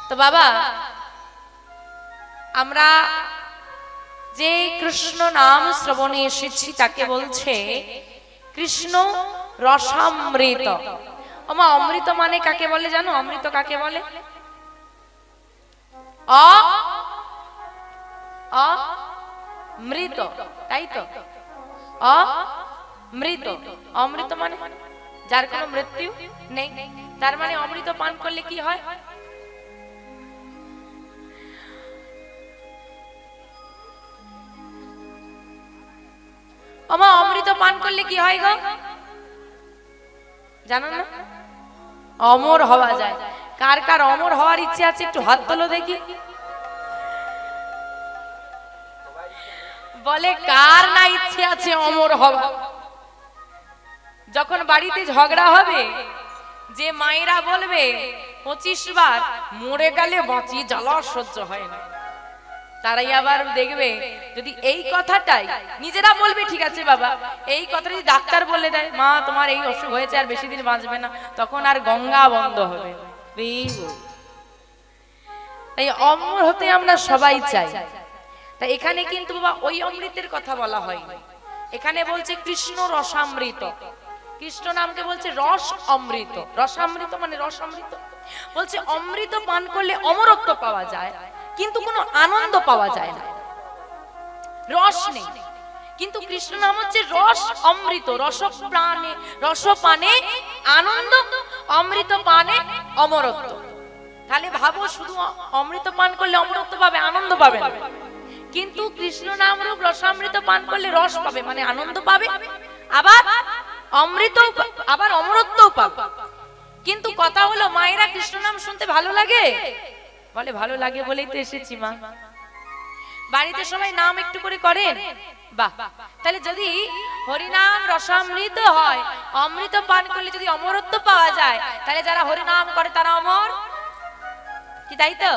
তো বাবা আমরা যে কৃষ্ণ নাম শ্রবণে এসেছি তাকে বলছে কৃষ্ণ রসামৃত। ওমা অমৃত মানে কাকে বলে জানো? অমৃত কাকে বলে? অমৃত, তাই তো? অমৃত, অমৃত মানে যার কোনো মৃত্যু নেই। তার মানে অমৃত পান করলে কি হয়? ওমা অমৃত পান করলে কি হয় গো? জানো না? অমর হওয়া যায়। কার কার অমর হওয়ার ইচ্ছে আছে একটু হাত তোলো দেখি। বলে কার না ইচ্ছে আছে অমর হওয়া? যখন বাড়িতে ঝগড়া হবে যে মায়েরা বলবে 25 বার মরে গেলে বাঁচি, জ্বালা সহ্য হয় না, তারাই আবার দেখবে যদি এই কথাটাই নিজেরা বলবে ঠিক আছে বাবা, এই কথা যদি ডাক্তার বলে দেয় মা তোমার এই অসুখ হয়েছে আর বেশি দিন বাঁচবে না, তখন আর গঙ্গা বন্ধ হবে। তাই অমর হতে আমরা সবাই চাই। তাই এখানে কিন্তু বাবা ওই অমৃতের কথা বলা হয়, এখানে বলছে কৃষ্ণ রসামৃত। কৃষ্ণ নামকে বলছে রস অমৃত। রসামৃত মানে রস অমৃত। বলছে অমৃত পান করলে অমরত্ব পাওয়া যায়, কিন্তু কোনো আনন্দ পাওয়া যায় না, রস নেই। কিন্তু কৃষ্ণ নাম হচ্ছে রস অমৃত। রস প্রাণে, রস পানে আনন্দ, অমৃত পানে অমরত্ব। তাহলে ভাবো শুধু অমৃত পান করলে অমরত্ব পাবে, আনন্দ পাবে না। কিন্তু কৃষ্ণ নাম রূপ রসামৃত পান করলে রস পাবে মানে আনন্দ পাবে, আবার অমৃত, আবার অমরত্বও পাবে। কিন্তু কথা হলো মায়েরা কৃষ্ণ নাম শুনতে ভালো লাগে? বলে ভালো লাগে বলেই তো এসেছি মা। বাড়িতে সবাই নাম একটু করে করেন, বাহ। তাহলে যদি হরিনাম রসামৃত হয়, অমৃত পান করলে যদি অমরত্ব পাওয়া যায়, তাহলে যারা হরিনাম করে তারা অমর কি? তাই তো?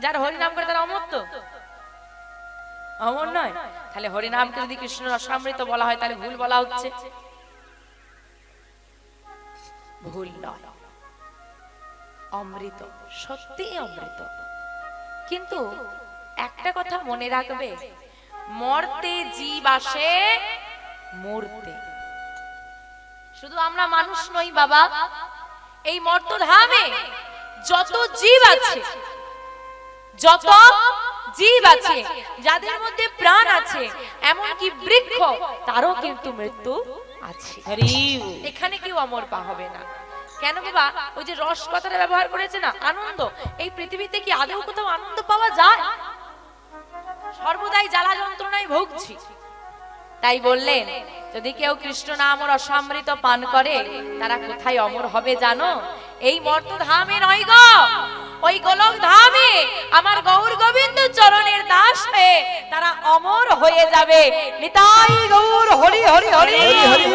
যারা হরিনাম করে তারা অমর তো? অমর নয়। তাহলে হরিনামকে যদি কৃষ্ণ রসামৃত বলা হয় তাহলে ভুল বলা হচ্ছে? ভুল নয়, অমৃত, সত্যি অমৃত। কিন্তু একটা কথা মনে রাখবে, মরতে জীব আসে মরতে। শুধু আমরা মানুষ নই বাবা, এই মর্তধামে যত জীব আছে, যত জীব আছে, যাদের মধ্যে প্রাণ আছে, এমনকি বৃক্ষ, তারও কিন্তু মৃত্যু আছে। এখানে কেউ অমর পা হবে না। কেন বাবা? ওই যে রস কথাটা ব্যবহার করেছে না, আনন্দ। এই পৃথিবীতে কি আদৌ কোথাও আনন্দ পাওয়া যায়? সর্বদাই জ্বালা যন্ত্রণায় ভুগছি। তাই বললেন যদি কেউ কৃষ্ণ নাম ও রসামৃত পান করে তারা কোথায় অমর হবে জানো? এই মর্তধামে নয় গো, ওই গোলক ধামে আমার গৌর গোবিন্দ চরণের দাস হয়ে তারা অমর হয়ে যাবে। নিতাই গৌর হরি হরি হরি হরি।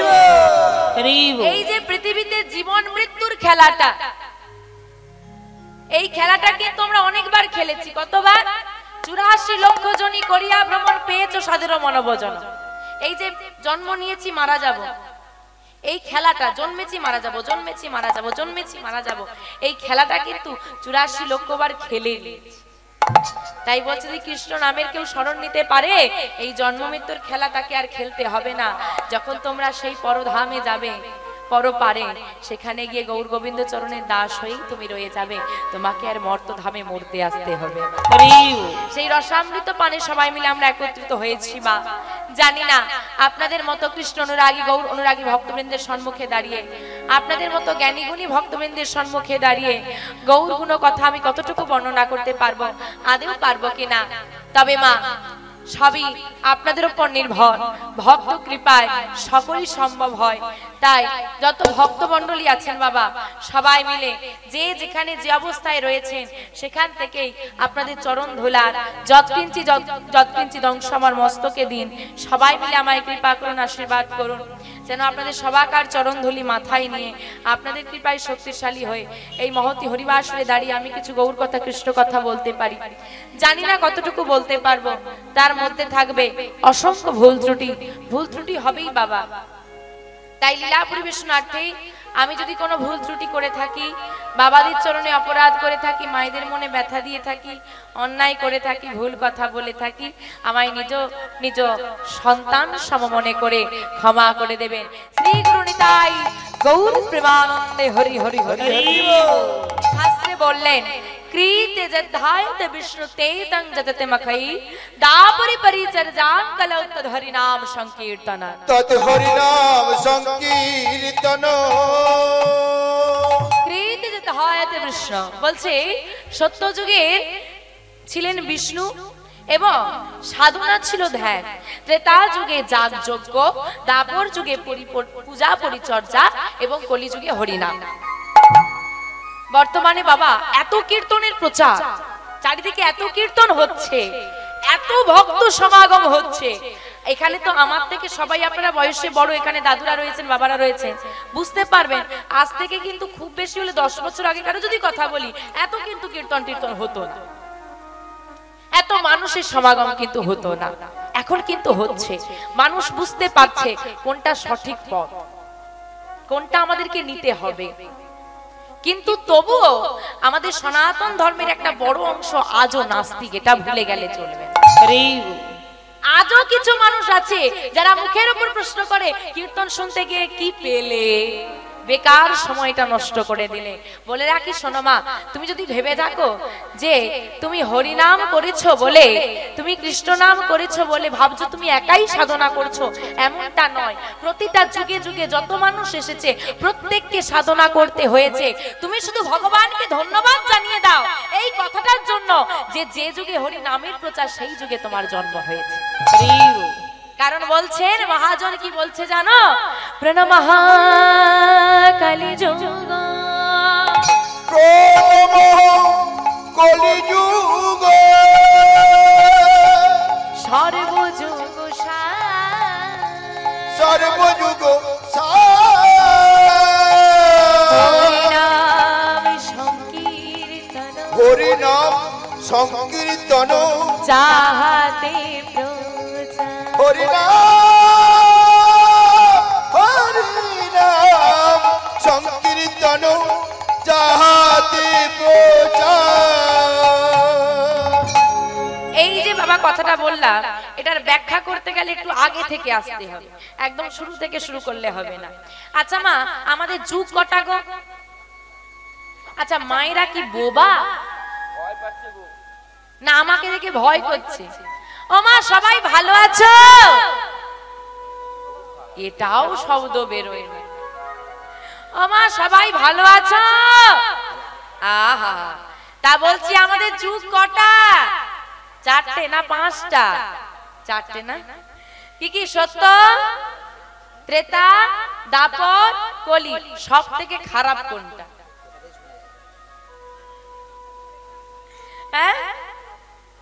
এই যে পৃথিবীতে জীবন মৃত্যুর খেলাটা, এই খেলাটা কিন্তু আমরা অনেকবার খেলেছি। কতবার? 84 লক্ষ জনই করিয়া ভ্রমণ পেয়েছো সাধের মনোভোজন। এই যে জন্ম নিয়েছি মারা যাব, এই খেলাটা, জন্মেছি মারা যাব, জন্মেছি মারা যাব, জন্মেছি মারা যাব, এই খেলাটা কিন্তু 84 লক্ষ বার খেলে নিয়েছি। তাই বলছে যে কৃষ্ণ নামের কেউ স্মরণ নিতে পারে, এই জন্ম মৃত্যুর খেলা তাকে আর খেলতে হবে না। যখন তোমরা সেই পরধামে যাবে, পরপারে, সেখানে গিয়ে গৌর গোবিন্দ চরণের দাস হয়েই তুমি রয়ে যাবে, তোমাকে আর মর্তধামে মরতে আসতে হবে। সেই রসামৃত পানে সবাই মিলে আমরা একত্রিত হয়েছি মা। জানি না আপনাদের মতো কৃষ্ণ অনুরাগী, গৌর অনুরাগী ভক্তবৃন্দের সম্মুখে দাঁড়িয়ে, আপনাদের মতো জ্ঞানী গুণী ভক্তবৃন্দের সম্মুখে দাঁড়িয়ে গৌর গুণ কথা আমি কতটুকু বর্ণনা করতে পারবো, আদেও পারবো কিনা। তবে মা সবই আপনাদের উপর নির্ভর, ভক্ত কৃপায় সকলই সম্ভব হয়। তাই যত ভক্তমণ্ডলী আছেন বাবা, সবাই মিলে যে যেখানে যে অবস্থায় রয়েছেন সেখান থেকেই আপনাদের চরণ ধুলার যৎকিঞ্চিৎ অংশ আমার মস্তকে দিন। সবাই মিলে আমায় কৃপা করুন, আশীর্বাদ করুন, যেন আপনাদের সবাকার চরণ ধুলি মাথায় নিয়ে আপনাদের কৃপায় শক্তিশালী হয়ে এই মহতি হরিবাসরে দাঁড়িয়ে আমি কিছু গৌর কথা, কৃষ্ণ কথা বলতে পারি। জানি না কতটুকু বলতে পারবো, তার মধ্যে থাকবে অসংখ্য ভুল ত্রুটি। ভুল ত্রুটি হবেই বাবা। তাই লীলা পরিবেশনার্থে আমি যদি কোনো ভুল ত্রুটি করে থাকি, বাবাদের চরণে অপরাধ করে থাকি, মায়েদের মনে ব্যথা দিয়ে থাকি, অন্যায় করে থাকি, ভুল কথা বলে থাকি, আমায় নিজ নিজ সন্তান সম মনে করে ক্ষমা করে দেবেন। শ্রী গুরু নিতাই গৌর প্রেমানন্দে হরি হরি হরি হরি। শাস্ত্রে বললেন कृते जद्धायत विष्णु ते तंग जतते मखई दापरि परिचर्यां कलौ तद हरि नाम संकीर्तन तद हरि नाम संकीर्तन कृते जद्धायत विष्णु বলছে সত্য যুগে ছিলেন বিষ্ণু এবং সাধনা ছিল ধ্যান, ত্রেতা যুগে যাগ যজ্ঞ, দাপর যুগে পূজা পরিচর্যা এবং কলি যুগে হরিনাম। বর্তমানে বাবা এত কীর্তনের প্রচার, চারিদিকে এত কীর্তন হচ্ছে, এত ভক্ত সমাগম হচ্ছে। এখানে তো আমার থেকে সবাই আপনারা বয়সে বড়, এখানে দাদুরা রয়েছেন, বাবারা রয়েছেন, বুঝতে পারবেন আজ থেকে কিন্তু খুব বেশি হলে 10 বছর আগে কারো যদি কথা বলি এত কিন্তু কীর্তন টির্তন হতো না, এত মানুষের সমাগম কিন্তু হতো না। এখন কিন্তু হচ্ছে, মানুষ বুঝতে পারছে কোনটা সঠিক পথ, কোনটা আমাদেরকে নিতে হবে। কিন্তু তবুও আমাদের সনাতন ধর্মের একটা বড় অংশ আজও নাস্তিক, এটা ভুলে গেলে চলবে। আজও কিছু মানুষ আছে যারা মুখের উপর প্রশ্ন করে কীর্তন শুনতে গিয়ে কি পেলে, বেকার সময়টা নষ্ট করে দিলে। বলে রাখি শোনো মা, তুমি যদি ভেবে থাকো যে তুমি হরি নাম করেছো বলে, তুমি কৃষ্ণ নাম করেছো বলে ভাবছো তুমি একাই সাধনা করছো, এমনটা নয়। প্রতিটা যুগে যুগে যত মানুষ এসেছে প্রত্যেককে সাধনা করতে হয়েছে। তুমি শুধু ভগবানকে ধন্যবাদ জানিয়ে দাও এই কথাটার জন্য যে যে যুগে হরি নামের প্রচার সেই যুগে তোমার জন্ম হয়েছে। কারণ বলছেন মহাজন কি বলছে জানো, প্রণমঃ কলিযুগ কলিযুগ সর্বযুগ সর্বযুগ হরিনাম সংকীর্তন হরিনাম সংকীর্তন চাহতে হরিনাম সংকীর্তন চাহতে এই যে বাবা কথাটা বললাম, এটার ব্যাখ্যা করতে গেলে একটু আগে থেকে আসতে হবে, একদম শুরু থেকে শুরু করলে হবে না। আচ্ছা মা, আমাদের যুগ কটা গো? আচ্ছা মায়েরা কি বোবা না আমাকে দেখে ভয় করছে? ও মা সবাই ভালো আছো? এটাও শব্দ বেরোয় না। ও মা সবাই ভালো আছো? আহা, তা বলছি আমাদের যুগ কটা? 4টে না 5টা? 4টে না? কি কি সত্য, ত্রেতা, দাপর, কলি। সব থেকে খারাপ কোনটা? হ্যাঁ,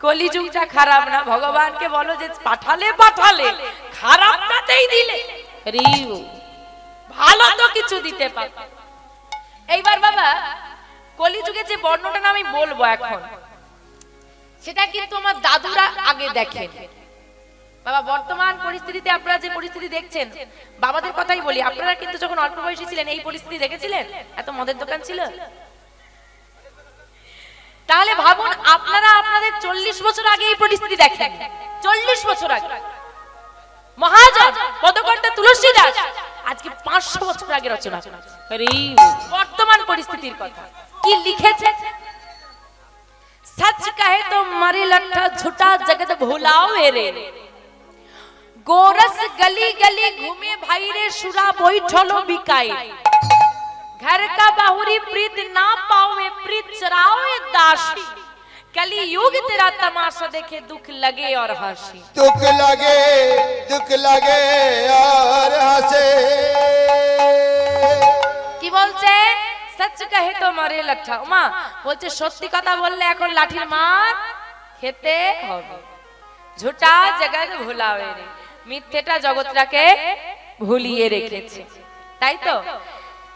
কলিযুগটা খারাপ না? ভগবানকে বলো যে পাঠালে পাঠালে খারাপটাতেই দিলে, ভালো তো কিছু দিতে পারে। এইবার বাবা কলিযুগে যে বর্ণটা আমি বলবো এখন, সেটা কিন্তু আমার দাদুরা আগে দেখেন। বাবা বর্তমান পরিস্থিতিতে আপনারা যে পরিস্থিতি দেখছেন, বাবাদের কথাই বলি, আপনারা কিন্তু যখন অল্প বয়সী ছিলেন এই পরিস্থিতি দেখেছিলেন? এত মদের দোকান ছিল? তাহলে ভাবুন আপনারা আপনাদের 40 বছর আগে এই পরিস্থিতি দেখেন। 40 বছর আগে মহাজন পদকর্তা তুলসী দাস আজকে 500 বছর আগে রচনা বর্তমান পরিস্থিতির কথা কি লিখেছে। सच कहे तो मरे लट्ठा झूठा जगत भुलाओ रे, गोरस गली गली घूमे भाई रे सुरा बैठलो बिकाई, घर का बाहुरी प्रीत ना पावे प्रीत चराओ दासी, कली युग तेरा तमाशा देखे दुख लगे और हंसी, दुख लगे और हंसे। কি বলছে? सच कहे तो मरे लट्ठा। মা বলছে সত্যি কথা বললে এখন লাঠির মার খেতে হবে, ঝুটা জগৎ ভুলাবে রে, মিথ্যেটা জগৎটাকে ভুলিয়ে রেখেছে। তাই তো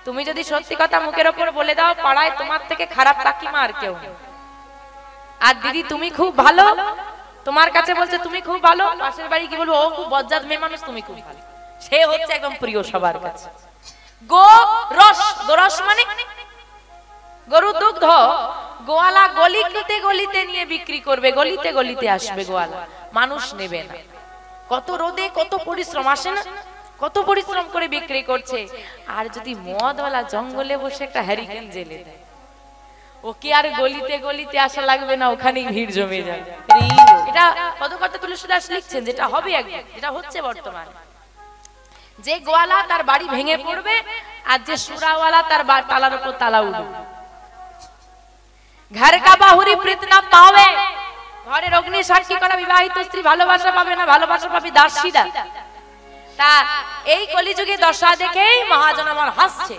তুমি যদি সত্যি কথা মুখের উপর বলে দাও, পাড়ায় তোমার থেকে খারাপ কাকিমা আর কেউ। আর দিদি তুমি খুব ভালো, তোমার কাছে বলছে তুমি খুব ভালো, পাশের বাড়ি কি বলবো ও খুব বজ্জাত মেয়ে মানুষ, তুমি খুব ভালো, সে হচ্ছে একদম প্রিয় সবার কাছে। গোরস মানে গরু দুগ্ধ গোয়ালা গলিতে গলিতে নিয়ে বিক্রি করবে, গলিতে গলিতে আসবে গোয়ালা, মানুষ নেবে না। কত রোদে কত পরিশ্রম, আসে না? কত পরিশ্রম করে বিক্রি করছে। আর যদি মদওয়ালা জঙ্গলে বসে একটা হ্যারিকেন জেলে দেয়, ওকে আর গলিতে গলিতে আসা লাগবে না, ওখানেই ভিড় জমে যায়। এটা পদকর্তা তুলসীদাস লিখছেন, যেটা হবে একদিন, যেটা হচ্ছে বর্তমানে। যে গোয়ালা তার বাড়ি ভেঙে পড়বে, আর যে সুরাওয়ালা তার তালার উপর তালা উঠবে। ঘর কা বাহুরি প্রীত না পাবে, ঘরের অগ্নি সাক্ষী করা বিবাহিত স্ত্রী ভালোবাসা পাবে না, ভালোবাসা পাবে দাসীরা। তা এই কলিযুগে দশা দেখেই মহাজন আমার হাসছে।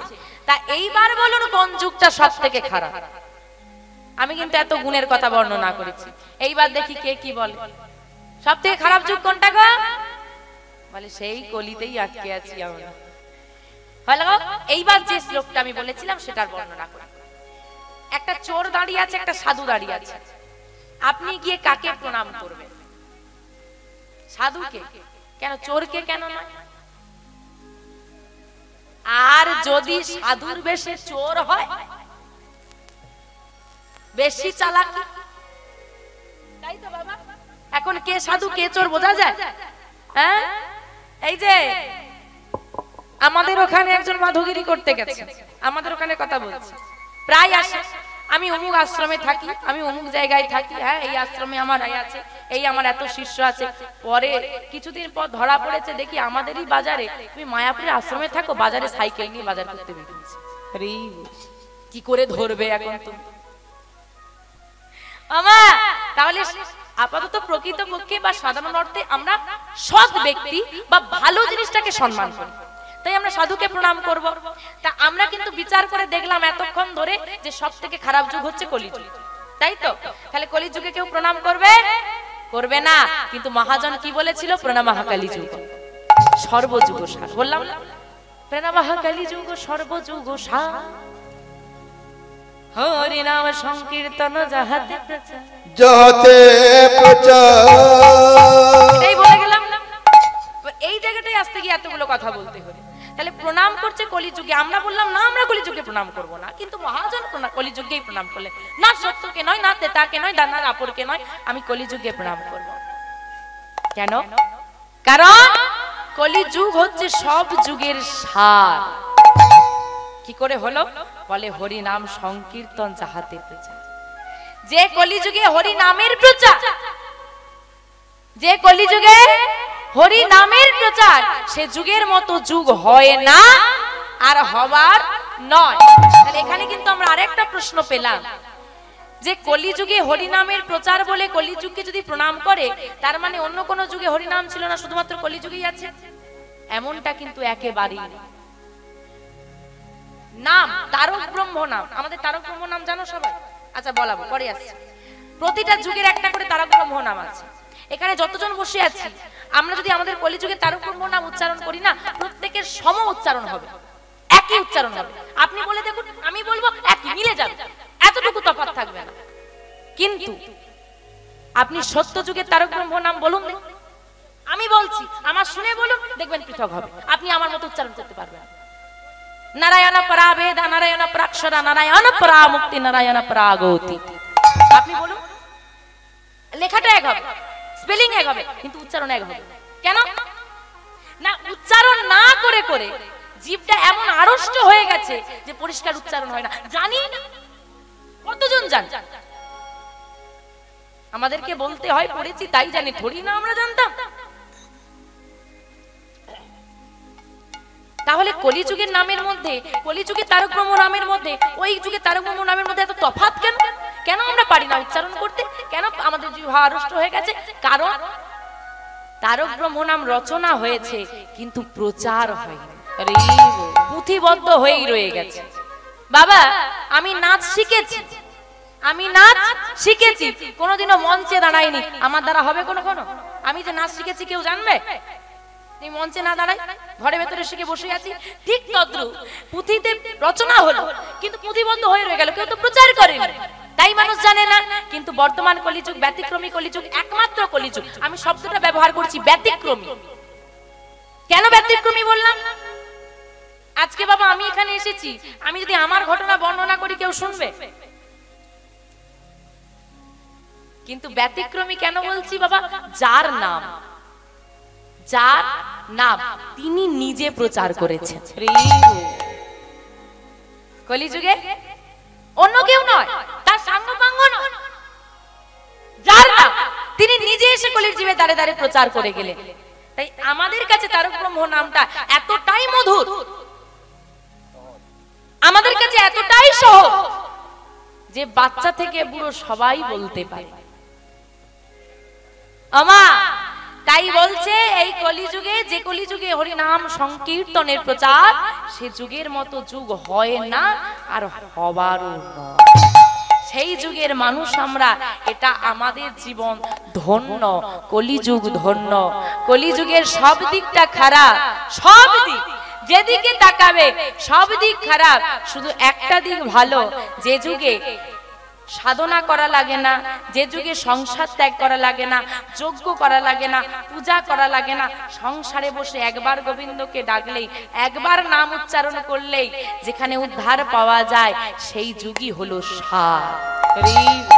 তা এইবার বলুন কোন যুগটা সব থেকে খারাপ? আমি কিন্তু এত গুণের কথা বর্ণনা করেছি, এইবার দেখি কে কি বলে। সব থেকে খারাপ যুগ কোনটা গো? বলে সেই কলিতেই আটকে আছি আমরা। হলো এইবার যে শ্লোকটা আমি বলেছিলাম সেটার বর্ণনা করি। একটা চোর দাঁড়িয়ে আছে, একটা সাধু দাঁড়িয়ে আছে। আপনি গিয়ে কাকে প্রণাম করবেন? সাধুকে? কেন? চোরকে কেন না? আর যদি সাধুর বেশে চোর হয়, বেশি চালাকি, তাই তো বাবা? এখন কে সাধু কে চোর বোঝা যায়? হ্যাঁ, এই যে আমাদের ওখানে একজন মাধুগিরি করতে গেছে, আমাদের ওখানে কথা বলছি, প্রায় আসে, আমি অমুক আশ্রমে থাকি, আমি অমুক জায়গায় থাকি, হ্যাঁ এই আশ্রমে আমার আছে, এই আমার এত শিষ্য আছে। পরে কিছুদিন পর ধরা পড়েছে, দেখি আমাদেরই বাজারে, তুমি মায়াপুরের আশ্রমে থাকো, বাজারে সাইকেল নিয়ে বাজার করতে বেরিয়েছে। কি করে ধরবে এখন তুমি? তাহলে আপাতত প্রকৃত পক্ষে বা সাধারণ অর্থে আমরা সৎ ব্যক্তি বা ভালো জিনিসটাকে সম্মান করি, তাই আমরা সাধুকে প্রণাম করব। তা আমরা কিন্তু বিচার করে দেখলাম এতক্ষণ ধরে যে সব থেকে খারাপ যুগ হচ্ছে কলিযুগ, তাই তো? তাহলে কলিযুগে কেউ প্রণাম করবে? করবে না। কিন্তু মহাজন কি বলেছিল? প্রণামঃ কলিযুগ সর্বযুগ সার। বললাম না, প্রণামঃ কলিযুগ সর্বযুগ সার, হরি নাম সংকীর্তন যাহাতে প্রচার, যাহাতে প্রচার। এই বলে গেলাম। এই জায়গাটাই আসতে গিয়ে এতগুলো কথা বলতে হলো। তাহলে প্রণাম করছে কলিযুগে, আমরা বললাম না আমরা কলিযুগে প্রণাম করব না, কিন্তু মহাজন কলিযুগেই প্রণাম করলেন। না সত্যকে নয়, না তেতাকে নয়, না রাপরকে নয়, আমি কলিযুগে প্রণাম করব। কেন? কারণ কলিযুগ হচ্ছে সব যুগের সার। কি করে হলো? বলে হরি নাম সংকীর্তন যাহাতে প্রচার। যে কলিযুগে হরি নামের প্রচার, যে কলিযুগে হরি নামের প্রচার, সে যুগের মতো যুগ হয় না আর হবার নয়। তাহলে এখানে কিন্তু আমরা আরেকটা প্রশ্ন পেলাম, যে কলিযুগে হরি নামের প্রচার বলে কলিযুগকে যদি প্রণাম করে, তার মানে অন্য কোন যুগে হরি নাম ছিল না, শুধুমাত্র কলিযুগেই আছে? এমনটা কিন্তু একেবারেই না। নাম তারক ব্রহ্ম নাম, আমাদের তারক ব্রহ্ম নাম জানো সবাই? আচ্ছা বলাবো, পরে আসছে। প্রতিটা যুগের একটা করে তারক ব্রহ্ম নাম আছে। এখানে যতজন বসে আছি, আমরা যদি আমাদের কলিযুগে তারক ব্রহ্ম নাম উচ্চারণ করি না, প্রত্যেকের সম উচ্চারণ হবে, একই উচ্চারণ হবে। আপনি বলে দেখুন, আমি বলবো, একই মিলে যাবে, এতটুকু তফাৎ থাকবে না। কিন্তু আপনি সত্য যুগের তারক ব্রহ্ম নাম বলুন, আমি বলছি, আমার শুনে বলুন, দেখবেন পৃথক হবে। আপনি আমার মতো উচ্চারণ করতে পারবেন। নারায়ণ পরা বেদা, নারায়ণ পরাক্ষরা, নারায়ণ পরা মুক্তি, নারায়ণ পরাগতি। আপনি বলুন, লেখাটা এক হবে, স্পেলিং এক হবে, কিন্তু উচ্চারণ এক হবে। কেন না? উচ্চারণ না করে করে জিভটা এমন আড়ষ্ট হয়ে গেছে যে পরিষ্কার উচ্চারণ হয় না। জানি না কতজন জান, আমাদেরকে বলতে হয়, পড়েছি তাই জানি, থোড়ি না আমরা জানতাম। তাহলে কলিযুগের নামের মধ্যে, কলিযুগের তারক ব্রহ্ম নামের মধ্যে, ওই যুগে তারক ব্রহ্ম নামের মধ্যে এত তফাৎ কেন? কেন আমরা পারি না উচ্চারণ করতে? কেন আমাদের জিহ্বা আড়ষ্ট হয়ে গেছে? কারণ তারক ব্রহ্ম নাম রচনা হয়েছে কিন্তু প্রচার হয়নি, পুঁথিবদ্ধ হয়েই রয়ে গেছে। বাবা, আমি নাচ শিখেছি, আমি নাচ শিখেছি, কোনোদিনও মঞ্চে দাঁড়াইনি, আমার দ্বারা হবে কোনো? আমি যে নাচ শিখেছি কেউ জানবে? এই মঞ্চে না দাঁড়াই, ঘরে ভেতরে শিখে বসে আছি। ঠিক তদ্রূপ পুঁথিতে রচনা হলো কিন্তু পুঁথিবদ্ধ হয়ে রয়ে গেল, কেউ তো প্রচার করেনি, তাই মানুষ জানে না। কিন্তু বর্তমান কলিযুগ ব্যতিক্রমী কলিযুগ, একমাত্র কলিযুগ। আমি শব্দটা ব্যবহার করছি ব্যতিক্রমী। কেন ব্যতিক্রমী বললাম? আজকে বাবা আমি এখানে এসেছি, আমি যদি আমার ঘটনা বর্ণনা করি কেউ শুনবে? কিন্তু ব্যতিক্রমী কেন বলছি বাবা? যার নাম তিনি নিজে প্রচার করেছেন কলিযুগে, অন্য কেউ নয়, তার সাঙ্গপাঙ্গ নয়, যার নাম তিনি নিজে এসে কলির জীবে দাঁড়ে দাঁড়ে প্রচার করে গেলেন। তাই আমাদের কাছে তারক ব্রহ্ম নামটা এতটাই মধুর, আমাদের কাছে এতটাই সহজ যে বাচ্চা থেকে বুড়ো সবাই বলতে পারে আমা। তাই বলছে এই কলিযুগে, যে কলিযুগে হরি নাম সংকীর্তনের প্রচার, সে যুগের মতো যুগ হয় না আর হবারও নয়। সেই যুগের মানুষ আমরা, এটা আমাদের জীবন ধন্য, কলিযুগ ধন্য। কলিযুগের সব দিকটা খারাপ, সব দিক যেদিকে তাকাবে সব দিক খারাপ, শুধু একটা দিক ভালো। যে যুগে সাধনা করা লাগে না, যে যুগে সংসার ত্যাগ করা লাগে না, যজ্ঞ করা লাগে না, পূজা করা লাগে না, সংসারে বসে একবার গোবিন্দকে ডাকলেই, একবার নাম উচ্চারণ করলেই যেখানে উদ্ধার পাওয়া যায়, সেই যুগই হলো সার।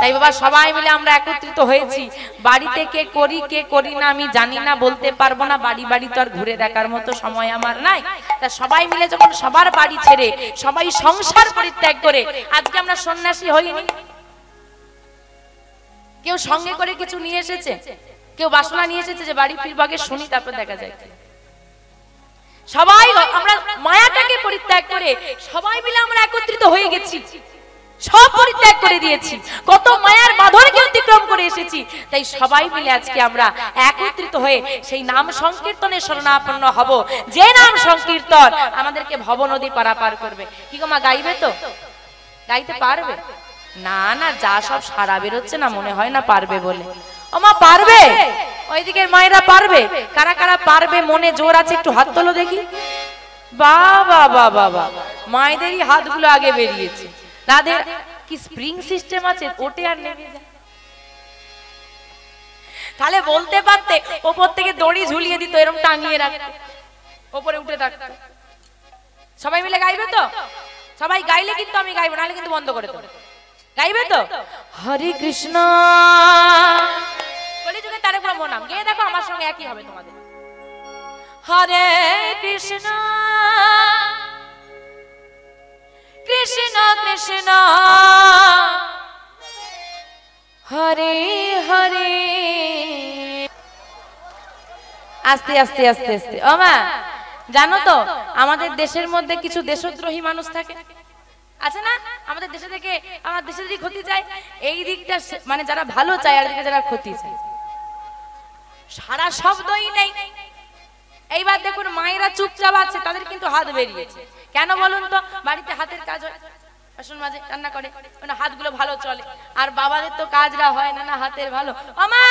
তাই বাবা সবাই মিলে আমরা একত্রিত হয়েছি। বাড়িতে কে করি কে করি না আমি জানি না, বলতে পারবো না, বাড়ি বাড়ি তো আর ঘুরে দেখার মতো সময় আমার নাই। তা সবাই মিলে যখন সবার বাড়ি ছেড়ে সবাই সংসার পরিত্যাগ করে, আজকে আমরা সন্ন্যাসী হইনি। কেউ সঙ্গে করে কিছু নিয়ে এসেছে, কেউ বাসনা নিয়ে এসেছে যে বাড়ি ফিরবো, আগে শুনি তারপর দেখা যায়। সবাই আমরা মায়াটাকে পরিত্যাগ করে সবাই মিলে আমরা একত্রিত হয়ে গেছি, সব পরিত্যাগ করে দিয়েছি, কত মায়ার বাঁধনকে অতিক্রম করে এসেছি। তাই সবাই মিলে আজকে আমরা একত্রিত হয়ে সেই নাম সংকীর্তনের শরণাপন্ন হব, যে নাম সংকীর্তন আমাদেরকে ভব নদী পারাপার করবে। কি গো মা, গাইবে তো? গাইতে পারবে? না না, যা সব সারা বেরোচ্ছে না, মনে হয় না পারবে বলে। ও মা পারবে? ওইদিকের মায়েরা পারবে? কারা কারা পারবে, মনে জোর আছে একটু হাত তোলো দেখি। বাবা বাবা বাবা, মায়েদেরই হাতগুলো আগে বেরিয়েছে। তাদের কি স্প্রিং সিস্টেম আছে, ওঠে আর নেমে যায়? তাহলে বলতে পারতে ওপর থেকে দড়ি ঝুলিয়ে দিত, এরকম টাঙিয়ে রাখতো, ওপরে উঠে থাকতো। সবাই মিলে গাইবে তো? সবাই গাইলে কিন্তু আমি গাইবো, নাহলে কিন্তু বন্ধ করে দেবো। গাইবে তো? হরে কৃষ্ণ, কলিযুগে তারক ব্রহ্ম নাম গেয়ে দেখো, আমার সঙ্গে একই হবে তোমাদের। হরে কৃষ্ণ কৃষ্ণ কৃষ্ণ হরে হরে। আস্তে আস্তে আস্তে আস্তে। ও মা, জানো তো আমাদের দেশের মধ্যে কিছু দেশদ্রোহী মানুষ থাকে, আছে না? আমাদের দেশে থেকে আমার দেশের দিকে ক্ষতি চায়, এই দিকটা মানে যারা ভালো চায় আর দিকে যারা ক্ষতি চায়, সারা শব্দই নেই। এইবার দেখুন মায়েরা চুপচাপ আছে, তাদের কিন্তু হাত বেরিয়েছে। কেন বলুন তো? বাড়িতে হাতের কাজ হয়, বাসন মাজে, রান্না করে, মানে হাতগুলো ভালো চলে। আর বাবাদের তো কাজরা হয় না, না হাতের ভালো। ও মা,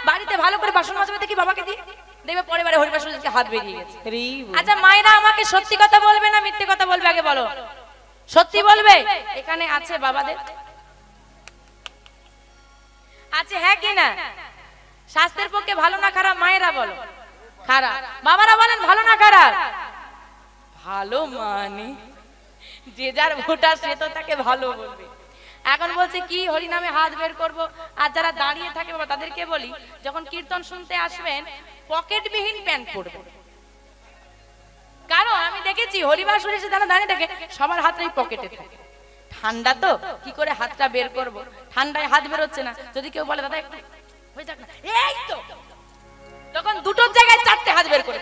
বাড়িতে ভালো করে বাসন মাজবে দেখি বাবাকে দিয়ে, দেখবে পরের বারে হরিবাসন হাত বেরিয়ে গেছে। আচ্ছা মায়েরা আমাকে সত্যি কথা বলবে না মিথ্যে কথা বলবে, আগে বলো? সত্যি বলবে? এখানে আছে বাবাদের আছে, হ্যাঁ কি না? স্বাস্থ্যের পক্ষে ভালো না খারাপ? মায়েরা বলো খারাপ, বাবারা বলেন ভালো না খারাপ? ভালো, মানে যে যার ভোটার সে তো তাকে ভালো বলবে। এখন বলছে কি হরি নামে হাত বের করব। আর যারা দাঁড়িয়ে থাকে বাবা তাদেরকে বলি, যখন কীর্তন শুনতে আসবেন পকেটবিহীন প্যান্ট পরবে। কারণ আমি দেখেছি হরিবাসুর এসে যারা দাঁড়িয়ে থাকে সবার হাতটাই পকেটে থাকে। ঠান্ডা তো কি করে হাতটা বের করব, ঠান্ডায় হাত বের হচ্ছে না। যদি কেউ বলে দাদা একটু হয়ে যাক না, এই তো তখন দুটোর জায়গায় চারটে হাত বের করে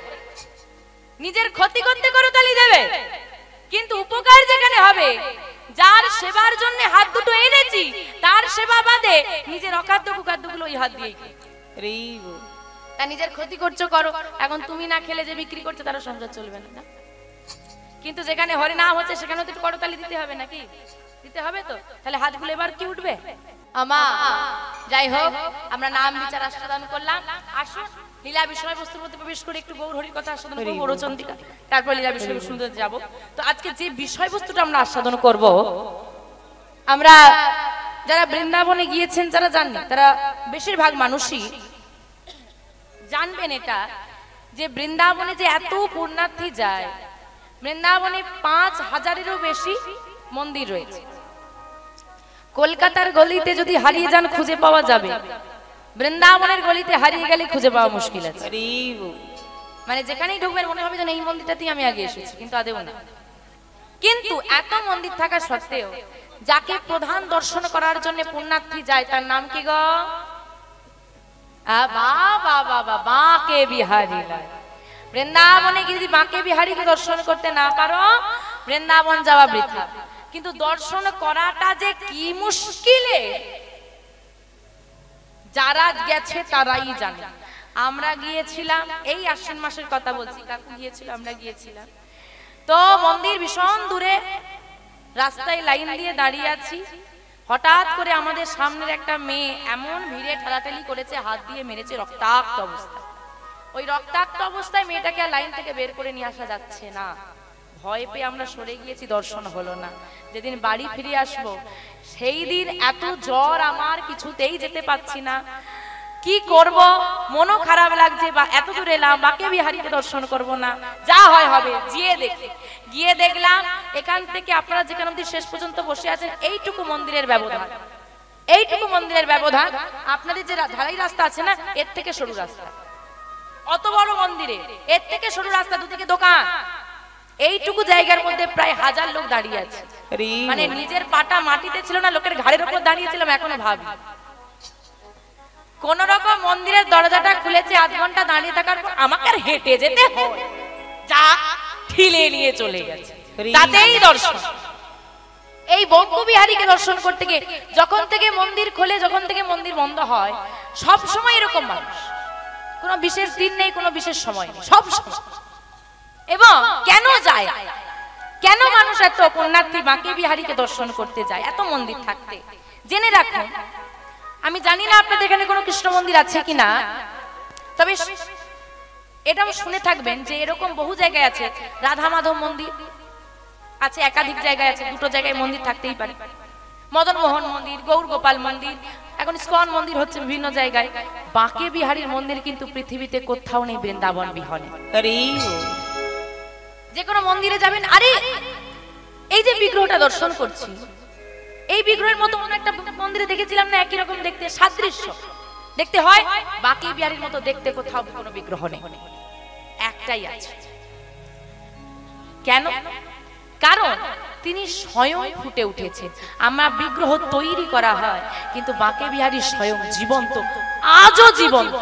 নিজের ক্ষতি করতে করে তালি দেবে। কিন্তু উপকার যেখানে হবে, যার সেবার জন্য হাত দুটো এনেছি তার সেবা বাদে নিজের অখাদ্য কুখাদ্যগুলো ওই হাত দিয়েই তা নিজের ক্ষতি করছো করো। এখন তুমি না খেলে যে বিক্রি করছো তারা সংসার চলবে না। কিন্তু যেখানে হরি নাম হচ্ছে সেখানে তো একটু করতালি দিতে হবে নাকি? দিতে হবে তো। তাহলে হাতগুলো এবার কি উঠবে? আমা যাই হোক, আমরা নাম বিচার আস্বাদন করলাম। আসুন লীলা বিষয়বস্তুর মধ্যে প্রবেশ করে একটু গৌর হরির কথা আস্বাদন করব, গৌরচন্দ্রিকা, তারপর লীলা বিষয়বস্তুর মধ্যে যাব। তো আজকে যে বিষয়বস্তুটা আমরা আস্বাদন করব, আমরা যারা বৃন্দাবনে গিয়েছেন যারা জানেন, তারা বেশিরভাগ মানুষই জানবেন এটা, যে বৃন্দাবনে যে এত পুণ্যার্থী যায় বৃন্দাবনে 5000-এরও বেশি মন্দির রয়েছে। কলকাতার গলিতে যদি হারিয়ে যান খুঁজে পাওয়া যাবে, বৃন্দাবনের গলিতে হারিয়ে গেলে খুঁজে পাওয়া মুশকিল আছে। মানে যেখানেই ঢুকবেন মনে হবে যেন এই মন্দিরটাতেই আমি আগে এসেছি, কিন্তু আদেও না। কিন্তু এত মন্দির থাকা সত্ত্বেও যাকে প্রধান দর্শন করার জন্য পুণ্যার্থী যায় তার নাম কি গো? বাঁকে বিহারী। বৃন্দাবনে যদি বাঁকে বিহারীকে দর্শন করতে না পারো, বৃন্দাবন যাওয়া বৃথা। কিন্তু দর্শন করাটা যে কি মুশকিলে, যারা গেছে তারাই জানে। আমরা গিয়েছিলাম, এই আশ্বিন মাসের কথা বলছি, কাকু গিয়েছিল, আমরা গিয়েছিলাম। তো মন্দির ভীষণ দূরে, রাস্তায় লাইন দিয়ে দাঁড়িয়ে আছি। হঠাৎ করে আমাদের সামনের একটা মেয়ে এমন ভিড়ে ঠেলাঠেলি করেছে, হাত দিয়ে মেরেছে, রক্তাক্ত অবস্থা। ওই রক্তাক্ত অবস্থায় মেয়েটাকে আর লাইন থেকে বের করে নিয়ে আসা যাচ্ছে না। ভয় পেয়ে আমরা সরে গিয়েছি, দর্শন হলো না। যেদিন বাড়ি ফিরে আসবো সেই দিন এত জ্বর আমার, কিছুতেই যেতে পারছি না, কি করব, মনও খারাপ লাগছে। বা এত দূর এলাম, বাঁকে বিহারীকে দর্শন করব না, যা হয় হবে। গিয়ে দেখলাম এখান থেকে আপনারা যেখানে অবধি শেষ পর্যন্ত বসে আছেন এইটুকু মন্দিরের ব্যবধান, এইটুকু মন্দিরের ব্যবধান। আপনাদের যে ঢালাই রাস্তা আছে না, এর থেকে সরু রাস্তা। অত বড় মন্দিরে এর থেকে সরু রাস্তা, দুদিকে দোকান। এইটুকু জায়গার মধ্যে প্রায় 1000 লোক দাঁড়িয়ে আছে। মানে নিজের পাটা মাটিতে ছিল না, লোকের ঘাড়ের উপর দাঁড়িয়েছিলাম। এখনো ভাবি কোন রকম মন্দিরের দরজাটা খুলেছে, আধ ঘন্টা দাঁড়িয়ে থাকার পর আমাকে আর হেঁটে যেতে হয়, যা ঠেলে নিয়ে চলে গেছে, তাতেই দর্শন। এই বাঁকে বিহারীকে দর্শন করতে গিয়ে যখন থেকে মন্দির খোলে, যখন থেকে মন্দির বন্ধ হয়, সব সময় এরকম মানুষ। কোনো বিশেষ দিন নেই, কোনো বিশেষ সময় নেই, সব সময়। এবং কেন যায়, কেন মানুষ এত পুণ্যার্থী বাঁকে বিহারীকে দর্শন করতে যায় এত মন্দির থাকতে? জেনে রাখুন, আমি জানি না আপনাদের এখানে কোনো কৃষ্ণ মন্দির আছে কিনা, তবে এটাও শুনে থাকবেন যে এরকম বহু জায়গায় আছে। রাধা মাধব মন্দির আছে, একাধিক জায়গায় আছে, দুটো জায়গায় মন্দির থাকতেই পারে। মদন মোহন মন্দির, গৌর গোপাল মন্দির, এখন ইস্কন মন্দির হচ্ছে বিভিন্ন জায়গায়। বাঁকে বিহারীর মন্দির কিন্তু পৃথিবীতে কোথাও নেই, বৃন্দাবন বিহনে। যে কোনো মন্দিরে যাবেন, আরে এই যে বিগ্রহটা দর্শন করছি, এই বিগ্রহের মতো মনে একটা মন্দিরে দেখেছিলাম না, একই রকম দেখতে, সাদৃশ্য দেখতে হয়। বাঁকে বিহারীর মতো দেখতে কোথাও কোনো বিগ্রহ নেই, একটাই আছে। কেন? কারণ তিনি স্বয়ং ফুটে উঠেছেন। আমরা বিগ্রহ তৈরি করা হয়, কিন্তু বাঁকে বিহারী স্বয়ং জীবন্ত, আজও জীবন্ত।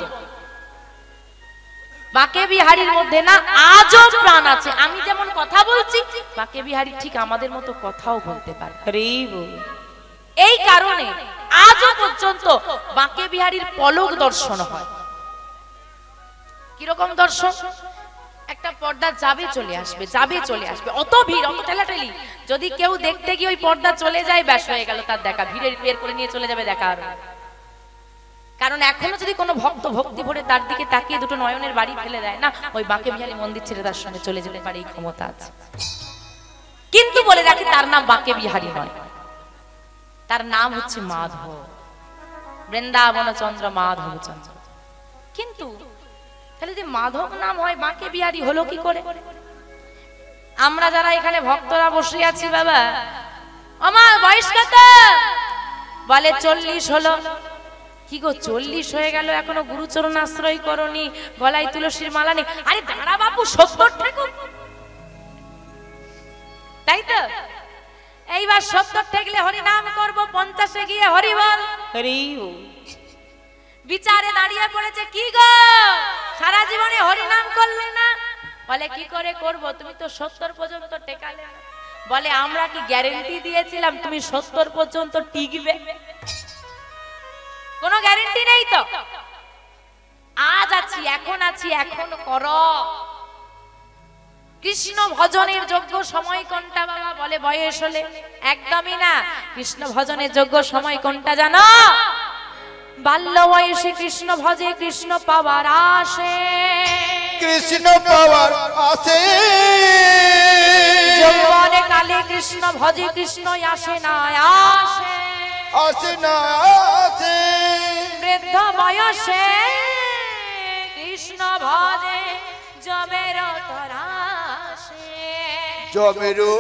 বাঁকে বিহারীর মধ্যে না আজও প্রাণ আছে। আমি যেমন কথা বলছি, বাঁকে বিহারী ঠিক আমাদের মতো কথাও বলতে পারে। এই কারণে আজও পর্যন্ত বাঁকে বিহারীর পলক দর্শন হয়। কিরকম দর্শন? একটা পর্দা যাবে চলে আসবে, যাবে চলে আসবে, অত ভিড়, অত ঠেলাঠেলি। যদি কেউ দেখতে গিয়ে ওই পর্দা চলে যায়, ব্যাস হয়ে গেল তার দেখা, ভিড়ে বের করে নিয়ে চলে যাবে দেখা। আর কারণ এখনো যদি কোনো ভক্ত ভক্তি ভরে তার দিকে তাকিয়ে দুটো নয়নের বাড়ি ফেলে দেয় না, ওই বাঁকে বিহারী মন্দির ছেড়ে তার সঙ্গে চলে যেতে পারে, এই ক্ষমতা আছে। কিন্তু বলে রাখি, তার নাম বাঁকে বিহারী নয়, তার নাম হচ্ছে মাধব, বৃন্দাবন চন্দ্র মাধব চন্দ্র। কিন্তু তাহলে যে মাধব নাম হয়, বাঁকে বিহারী হলো কি করে? আমরা যারা এখানে ভক্তরা বসে আছি, বাবা আমার বয়স কত? বলে 40 হলো। কি গো 40 হয়ে গেল, এখনো গুরুচরণ আশ্রয় করনি, গলায় তুলসীর মালা নেই? আরে দাঁড়া বাপু, 70 ঠেকুন, তাই তো? এইবার 70 ঠেকলে হরি নাম করব, 50-এ গিয়ে হরি বল। বিচারে দাঁড়িয়ে পড়েছে, কি গো সারা জীবনে হরি নাম করলে না? বলে কি করে করব, তুমি তো 70 পর্যন্ত টেকালে না। বলে আমরা কি গ্যারান্টি দিয়েছিলাম তুমি 70 পর্যন্ত টিকবে? কোনো গ্যারান্টি নেই তো। আজ আছি, এখন আছি, এখন করো। কৃষ্ণ ভজনের যোগ্য সময় কোনটা বাবা? বলে বয়স হলে। একদমই না। কৃষ্ণ ভজনের যোগ্য সময় কোনটা জানো? বাল্য বয়সে কৃষ্ণ ভজে, কৃষ্ণ পাওয়ার আসে, কৃষ্ণ পাওয়ার আসে। যৌবনে কালে কৃষ্ণ ভজে, কৃষ্ণ আসে না আসে, আসে না আসে। বৃদ্ধ বয়সে কৃষ্ণ ভজে, জমের তরাসে। জমেরু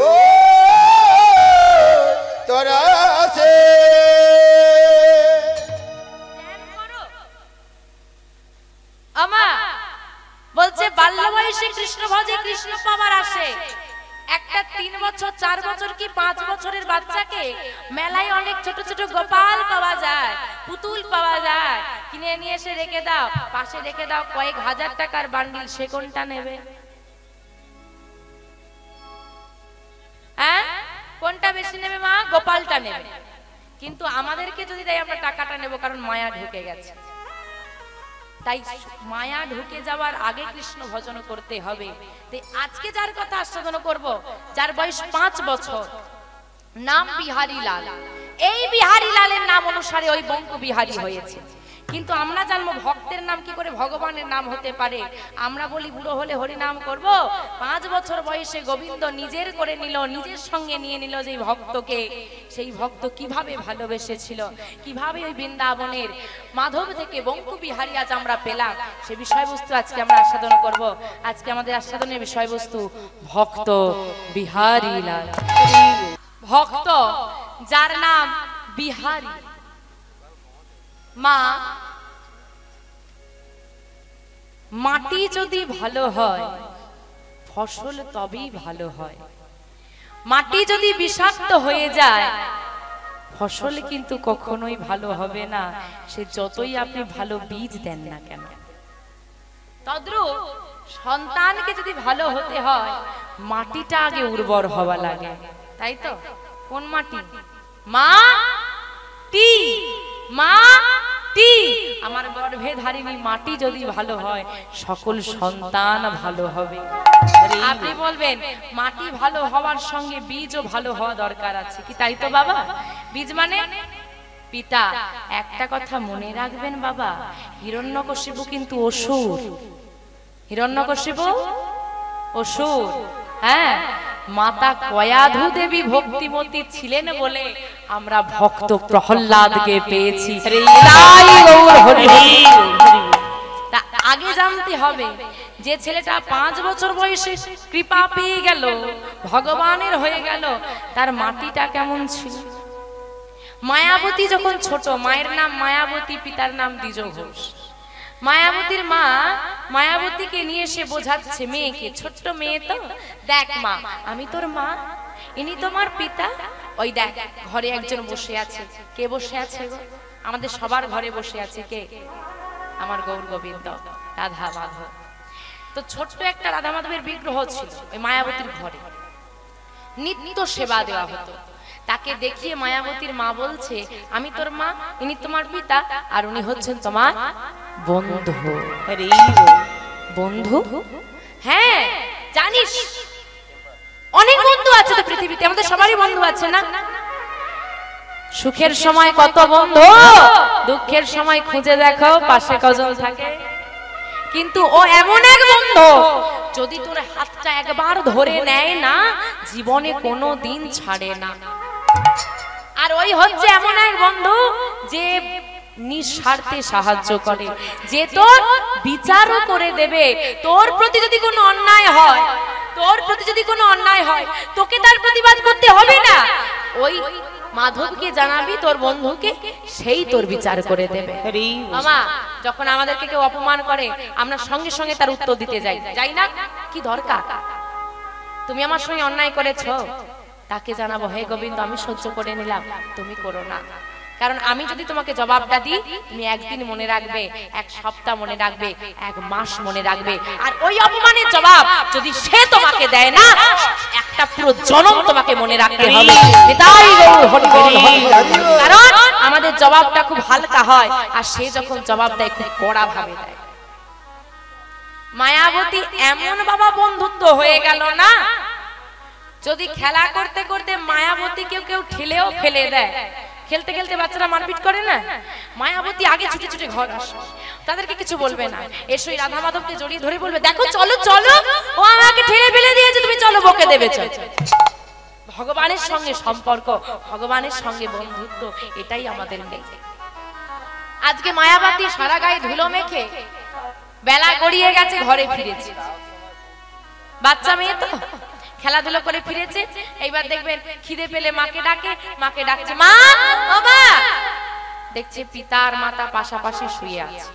তোরা আসে আমা বলছে বাল্য বয়সে কৃষ্ণ ভজে কৃষ্ণ পাওয়ার আসে। একটা 3 বছর 4 বছর কি 5 বছরের বাচ্চাকে মেলায় অনেক ছোট ছোট গোপাল পাওয়া যায়, পুতুল পাওয়া যায়, কিনে নিয়ে এসে রেখে দাও, পাশে রেখে দাও কয়েক হাজার টাকার বান্ডিল, সে কোনটা নেবে? হ্যাঁ, কোনটা বেশি নেবে মা? গোপালটা নেবে। কিন্তু আমাদেরকে যদি দেয় আমরা টাকাটা নেব, কারণ মায়া ঢুকে গেছে। তাই মায়া ঢুকে যাওয়ার আগে কৃষ্ণ ভজন করতে হবে। তাই আজকে যার কথা আস্বাদন করব, যার বয়স 5 বছর, নাম বিহারী লাল। এই বিহারী লালের নাম অনুসারে ওই বঙ্ক বিহারী হয়েছে। কিন্তু আমরা জানবো ভক্তের নাম কি করে ভগবানের নাম হতে পারে। আমরা বলি বুড়ো হলে হরি নাম করব। 5 বছর বয়সে গোবিন্দ নিজের করে নিল, নিজের সঙ্গে নিয়ে নিল যে ভক্তকে। সেই ভক্ত কিভাবে ভালোবেসেছিল, কিভাবে ওই বৃন্দাবনের মাধব থেকে বঙ্ক বিহারী আজ আমরা পেলাম, সে বিষয়বস্তু আজকে আমরা আস্বাদন করব। আজকে আমাদের আস্বাদনের বিষয়বস্তু ভক্ত বিহারী লাল। ভক্ত যার নাম বিহারী। মা, মাটি যদি ভালো হয় ফসল তবেই ভালো হয়। মাটি যদি বিষাক্ত হয়ে যায় ফসল কিন্তু কখনোই ভালো হবে না, সে যতই আপনি ভালো বীজ দেন না কেন। তদ্রূপ সন্তানকে যদি ভালো হতে হয় মাটিটা আগে উর্বর হওয়া লাগে, তাই তো? কোন মাটি? মাটি। মাটি, আমার গর্ভে ধারিণী মাটি যদি ভালো হয় সকল সন্তান ভালো হবে। আপনি বলবেন মাটি ভালো হওয়ার সঙ্গে বীজও ভালো হওয়া দরকার আছে কি, তাই তো বাবা? বীজ মানে পিতা। একটা কথা মনে রাখবেন বাবা, হিরণ্যকশিপু কিন্তু অসুর। হিরণ্যকশিপু অসুর। হ্যাঁ, মাতা কয়াধু দেবী ভক্তিমতী ছিলেন বলে আমরা ভক্ত প্রহ্লাদকে পেয়েছি। তা আগে জানতে হবে যে ছেলেটা 5 বছর বয়সে কৃপা পেয়ে গেল, ভগবানের হয়ে গেল, তার মাটিটা কেমন ছিল। মায়াবতী যখন ছোট, মায়ের নাম মায়াবতী, পিতার নাম দ্বিজ ঘোষ। মায়াবতীর মা মায়াবতীকে নিয়ে এসে বোঝাচ্ছে মেয়েকে, ছোট্ট মেয়ে তো, দেখ মা আমি তোর মা, ইনি তোমার পিতা। ওই দেখ ঘরে একজন বসে আছে। কে বসে আছে গো? আমাদের সবার ঘরে বসে আছে কে? আমার গৌর গোবিন্দ, রাধা মাধব। তো ছোট্ট একটা রাধা মাধবের বিগ্রহ ছিল ওই মায়াবতীর ঘরে, নিত্য সেবা দেওয়া হতো। তাকে দেখিয়ে মায়াবতীর মা বলছে আমি তোর মা, ইনি তোমার পিতা, আর উনি হচ্ছেন তোমার বন্ধু। বন্ধু? হ্যাঁ, জানিস অনেক বন্ধু আছে তো পৃথিবীতে, আমাদের সবারই বন্ধু আছে না? সুখের সময় কত বন্ধু, দুঃখের সময় খুঁজে দেখো পাশে কজন থাকে। কিন্তু ও এমন এক বন্ধু, যদি তোর হাতটা একবার ধরে নেয় না জীবনে কোনো দিন ছাড়ে না। আর ওই হচ্ছে এমন এক বন্ধু যে নিঃস্বার্থে সাহায্য করে, যে তোর বিচারও করে দেবে। তোর প্রতি যদি কোনো অন্যায় হয়, তোর প্রতি যদি কোনো অন্যায় হয়, তোকে তার প্রতিবাদ করতে হবে না। ওই মাধবকে জানাবি তোর বন্ধুকে, সেই তোর বিচার করে দেবে। মামা, যখন আমাদেরকে কেউ অপমান করে আমরা সঙ্গে সঙ্গে তার উত্তর দিতে যাই না? কি দরকার? তুমি আমার সঙ্গে অন্যায় করেছো, তাকে জানাবো হে গোবিন্দ আমি সহ্য করে নিলাম, তুমি করো না। কারণ আমি যদি তোমাকে জবাবটা দিই, তুমি একদিন মনে রাখবে, এক সপ্তাহ মনে রাখবে, এক মাস মনে রাখবে। আর ওই অপমানের জবাব যদি সে তোমাকে দেয় না, একটা পুরো জনম তোমাকে মনে রাখতে হবে। কারণ আমাদের জবাবটা খুব হালকা হয়, আর সে যখন জবাব দেয় খুব কড়া ভাবে দেয়। মায়াবতী এমন বাবা বন্ধুত্ব হয়ে গেল না, যদি খেলা করতে করতে মায়াবতীকে কেউ ঠেলেও ফেলে দেয়, খেলতে খেলতে বাচ্চারা মারপিট করে না, মায়াবতী আগে ছুটে ছুটে ঘর আসবে, তাদেরকে কিছু বলবে না, এসে রাধা মাধবকে জড়িয়ে ধরে বলবে দেখো চলো চলো, ও আমাকে ঠেলে ফেলে দিয়েছে, তুমি চলো বকে দেবে। চলো, ভগবানের সঙ্গে সম্পর্ক, ভগবানের সঙ্গে বন্ধুত্ব, এটাই আমাদের নেই। আজকে মায়াবতী সারা গায়ে ধুলো মেখে বেলা গড়িয়ে গেছে, ঘরে ফিরেছে। বাচ্চা মেয়ে তো খেলাধুলা করে ফিরেছে, এইবার দেখবেন খিদে পেলে মাকে ডাকে, মাকে ডাকছে মা ও মা, দেখছে পিতা আর মাতা পাশাপাশি শুয়ে আছে।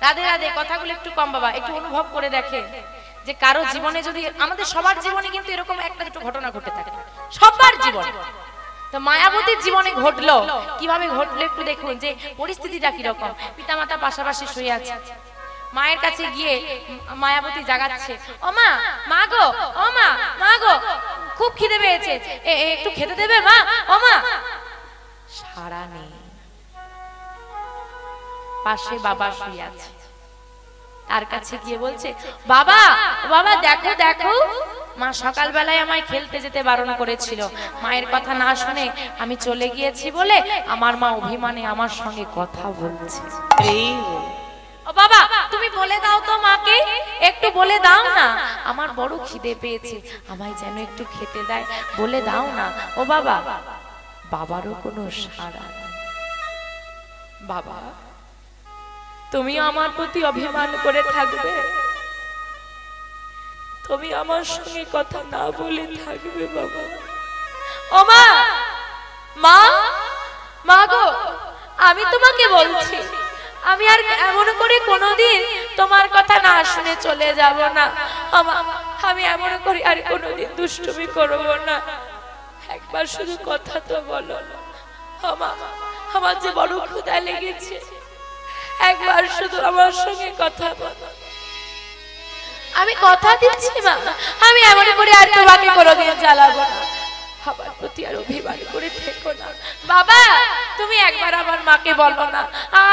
রাধে রাধে, কথাগুলো একটু কম বাবা, একটু অনুভব করে দেখে যে কারো জীবনে যদি, আমাদের সবার জীবনে কিন্তু এরকম একটা দুটো ঘটনা ঘটে থাকে, সবার জীবনে। তো মায়াবতীর জীবনে ঘটলো, কিভাবে ঘটলো একটু দেখুন যে পরিস্থিতিটা কিরকম। পিতামাতা পাশাপাশি শুয়ে আছে, মায়ের কাছে গিয়ে মায়াবতী জাগাচ্ছে, ও মা, মা গো, ও মা, মা গো, খুব খিদে পেয়েছে, একটু খেতে দেবে মা, ও মা। সাড়া নেই। পাশে বাবা শুয়ে আছে, তার কাছে গিয়ে বলছে বাবা, বাবা দেখো দেখো, মা সকালবেলায় আমায় খেলতে যেতে বারণ করেছিল, মায়ের কথা না শুনে আমি চলে গিয়েছি বলে আমার মা অভিমানে আমার সঙ্গে কথা বলছে। ও বাবা, তুমি বলে দাও তো মাকে, একটু বলে দাও না, আমার বড় খিদে পেয়েছে, আমায় যেন একটু খেতে দেয়, বলে দাও না ও বাবা। বাবারও কোনো সাড়া নেই। বাবা, তুমি আমার প্রতি অভিমান করে থাকবে, তুমি আমার সঙ্গে কথা না বলে থাকবে বাবা। ও মা, মা, মা গো, আমি তোমাকে বলছি, আমি আর এমন করে কোনোদিন তোমার কথা না শুনে চলে যাব না। আমি এমন করে আর কোনোদিন দুষ্টুমি করব না, একবার শুধু কথা তো বলো। আমার যে বড় ক্ষুধা লেগেছে, একবার শুধু আমার সঙ্গে কথা বলো। আমি কথা দিচ্ছি মা, আমি এমন করে আর তোমাকে কোনোদিন জ্বালাবো না, আমার প্রতি আর অভিমান করে থেকো না। বাবা, তুমি একবার আমার মাকে বলো না,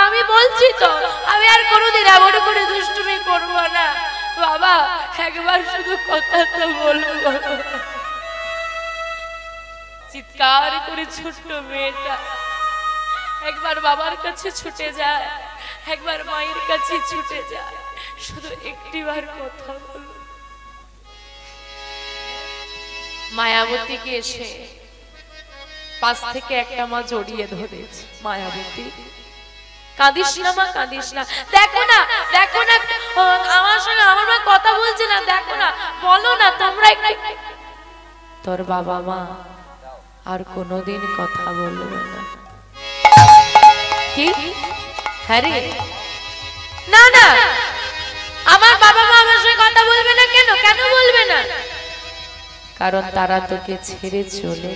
আমি বলছি তো, আমি আর কোনোদিন এমন করে দুষ্টুমি করবো না। বাবা, একবার শুধু কথা তো বলবো। চিৎকার করে ছোট্ট মেয়েটা একবার বাবার কাছে ছুটে যায়, একবার মায়ের কাছে ছুটে যায়, শুধু একটিবার কথা বল। মায়াবতীকে এসে পাশ থেকে একটা মা জড়িয়ে ধরেছে, মায়াবতী কাঁদিস না মা, কাঁদিস না, দেখো না, দেখো না আমার সঙ্গে আমার মা কথা বলছে না, দেখো না, বলো না তোমরা একটু। তোর বাবা মা আর কোনোদিন কথা বলবে না। কি? হ্যাঁ রে, না না, আমার বাবা মা আমার সঙ্গে কথা বলবে না কেন? কেন বলবে না? কারণ তারা তোকে ছেড়ে চলে